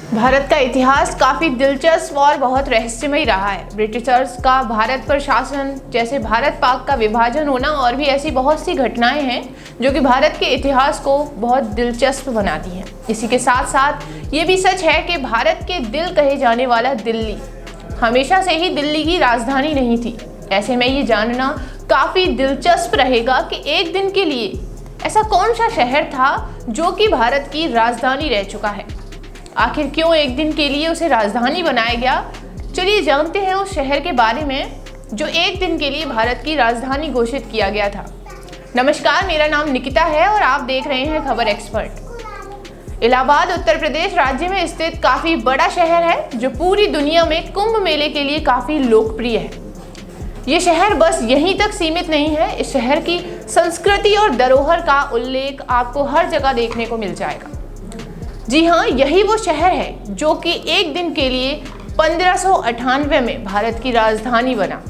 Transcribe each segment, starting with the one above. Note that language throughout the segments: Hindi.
भारत का इतिहास काफ़ी दिलचस्प और बहुत रहस्यमय रहा है। ब्रिटिशर्स का भारत पर शासन, जैसे भारत पाक का विभाजन होना और भी ऐसी बहुत सी घटनाएं हैं जो कि भारत के इतिहास को बहुत दिलचस्प बनाती हैं। इसी के साथ साथ ये भी सच है कि भारत के दिल कहे जाने वाला दिल्ली हमेशा से ही दिल्ली की राजधानी नहीं थी। ऐसे में ये जानना काफ़ी दिलचस्प रहेगा कि एक दिन के लिए ऐसा कौन सा शहर था जो कि भारत की राजधानी रह चुका है। आखिर क्यों एक दिन के लिए उसे राजधानी बनाया गया, चलिए जानते हैं उस शहर के बारे में जो एक दिन के लिए भारत की राजधानी घोषित किया गया था। नमस्कार, मेरा नाम निकिता है और आप देख रहे हैं खबर एक्सपर्ट। इलाहाबाद उत्तर प्रदेश राज्य में स्थित काफ़ी बड़ा शहर है जो पूरी दुनिया में कुंभ मेले के लिए काफ़ी लोकप्रिय है। ये शहर बस यहीं तक सीमित नहीं है, इस शहर की संस्कृति और धरोहर का उल्लेख आपको हर जगह देखने को मिल जाएगा। जी हाँ, यही वो शहर है जो कि एक दिन के लिए 1598 में भारत की राजधानी बना।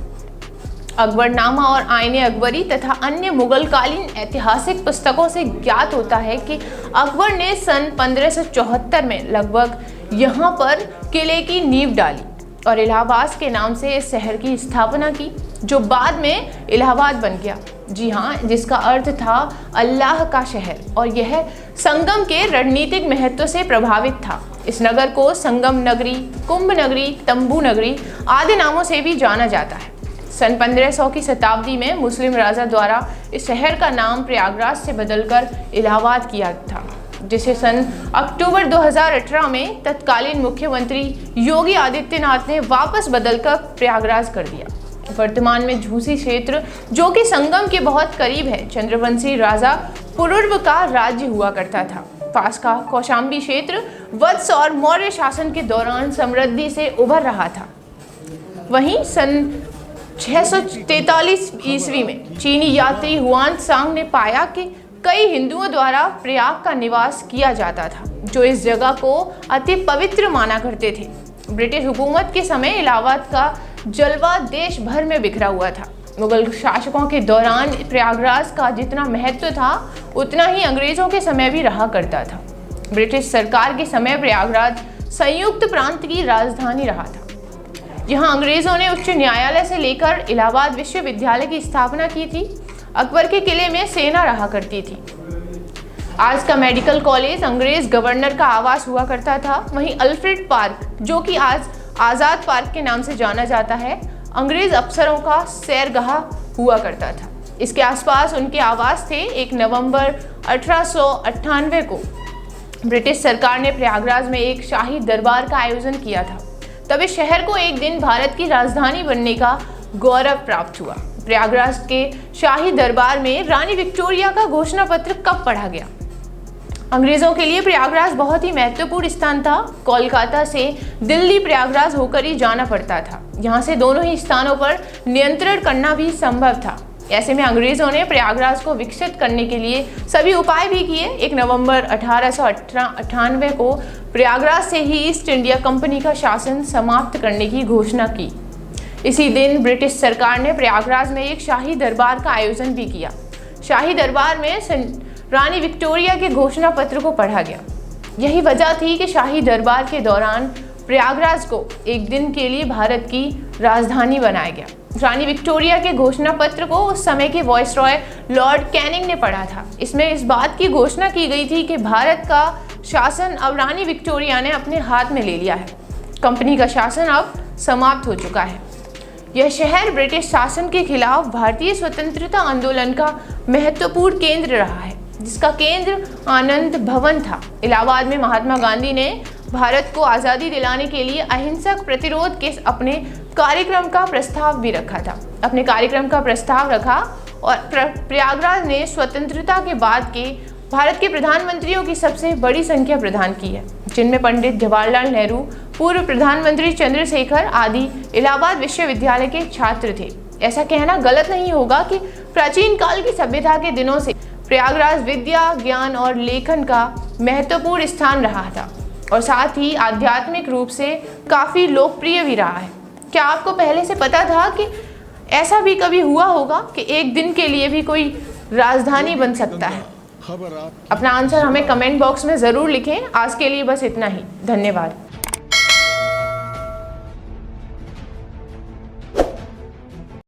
अकबरनामा और आईने अकबरी तथा अन्य मुगलकालीन ऐतिहासिक पुस्तकों से ज्ञात होता है कि अकबर ने सन 1574 में लगभग यहाँ पर किले की नींव डाली और इलाहाबाद के नाम से इस शहर की स्थापना की, जो बाद में इलाहाबाद बन गया। जी हाँ, जिसका अर्थ था अल्लाह का शहर, और यह संगम के रणनीतिक महत्व से प्रभावित था। इस नगर को संगम नगरी, कुंभ नगरी, तंबू नगरी आदि नामों से भी जाना जाता है। सन 1500 की शताब्दी में मुस्लिम राजा द्वारा इस शहर का नाम प्रयागराज से बदलकर इलाहाबाद किया था, जिसे सन अक्टूबर 2018 में तत्कालीन मुख्यमंत्री योगी आदित्यनाथ ने वापस बदलकर प्रयागराज कर दिया। वर्तमान में झूसी क्षेत्र, जो कि संगम के बहुत करीब है, चंद्रवंशी राजा पुरुर्व का राज्य हुआ करता था। पास का कौशाम्बी क्षेत्र वत्स और मौर्य शासन के दौरान समृद्धि से उभर रहा था। वहीं सन 643 ईस्वी में चीनी यात्री हुआन त्सांग ने पाया कि कई हिंदुओं द्वारा प्रयाग का निवास किया जाता था, जो इस जगह को अति पवित्र माना करते थे। ब्रिटिश हुकूमत के समय इलाहाबाद का जलवा देश भर में बिखरा हुआ था। मुगल शासकों के दौरान प्रयागराज का जितना महत्व था उतना ही अंग्रेजों के समय भी रहा करता था। ब्रिटिश सरकार के समय प्रयागराज संयुक्त प्रांत की राजधानी रहा था। यहाँ अंग्रेजों ने उच्च न्यायालय से लेकर इलाहाबाद विश्वविद्यालय की स्थापना की थी। अकबर के किले में सेना रहा करती थी। आज का मेडिकल कॉलेज अंग्रेज गवर्नर का आवास हुआ करता था। वहीं अल्फ्रेड पार्क, जो कि आज आज़ाद पार्क के नाम से जाना जाता है, अंग्रेज अफसरों का सैरगाह हुआ करता था। इसके आसपास उनके आवास थे। 1 नवंबर 1898 को ब्रिटिश सरकार ने प्रयागराज में एक शाही दरबार का आयोजन किया था। तब इस शहर को एक दिन भारत की राजधानी बनने का गौरव प्राप्त हुआ। प्रयागराज के शाही दरबार में रानी विक्टोरिया का घोषणा पत्र कब पढ़ा गया? अंग्रेजों के लिए प्रयागराज बहुत ही महत्वपूर्ण स्थान था। कोलकाता से दिल्ली प्रयागराज होकर ही जाना पड़ता था। यहाँ से दोनों ही स्थानों पर नियंत्रण करना भी संभव था। ऐसे में अंग्रेजों ने प्रयागराज को विकसित करने के लिए सभी उपाय भी किए। 1 नवंबर 1898 को प्रयागराज से ही ईस्ट इंडिया कंपनी का शासन समाप्त करने की घोषणा की। इसी दिन ब्रिटिश सरकार ने प्रयागराज में एक शाही दरबार का आयोजन भी किया। शाही दरबार में रानी विक्टोरिया के घोषणा पत्र को पढ़ा गया। यही वजह थी कि शाही दरबार के दौरान प्रयागराज को एक दिन के लिए भारत की राजधानी बनाया गया। रानी विक्टोरिया के घोषणा पत्र को उस समय के वायसरॉय लॉर्ड कैनिंग ने पढ़ा था। इसमें इस बात की घोषणा की गई थी कि भारत का शासन अब रानी विक्टोरिया ने अपने हाथ में ले लिया है। कंपनी का शासन अब समाप्त हो चुका है। यह शहर ब्रिटिश शासन के खिलाफ भारतीय स्वतंत्रता आंदोलन का महत्वपूर्ण केंद्र रहा है, जिसका केंद्र आनंद भवन था। इलाहाबाद में महात्मा गांधी ने भारत को आज़ादी दिलाने के लिए अहिंसक प्रतिरोध के अपने कार्यक्रम का प्रस्ताव भी रखा था। अपने कार्यक्रम का प्रस्ताव रखा और प्रयागराज ने स्वतंत्रता के बाद के भारत के प्रधानमंत्रियों की सबसे बड़ी संख्या प्रदान की है, जिनमें पंडित जवाहरलाल नेहरू, पूर्व प्रधानमंत्री चंद्रशेखर आदि इलाहाबाद विश्वविद्यालय के छात्र थे। ऐसा कहना गलत नहीं होगा कि प्राचीन काल की सभ्यता के दिनों से प्रयागराज विद्या, ज्ञान और लेखन का महत्वपूर्ण स्थान रहा था और साथ ही आध्यात्मिक रूप से काफ़ी लोकप्रिय भी रहा है। क्या आपको पहले से पता था कि ऐसा भी कभी हुआ होगा कि एक दिन के लिए भी कोई राजधानी बन सकता है? अपना आंसर हमें कमेंट बॉक्स में ज़रूर लिखें। आज के लिए बस इतना ही। धन्यवाद।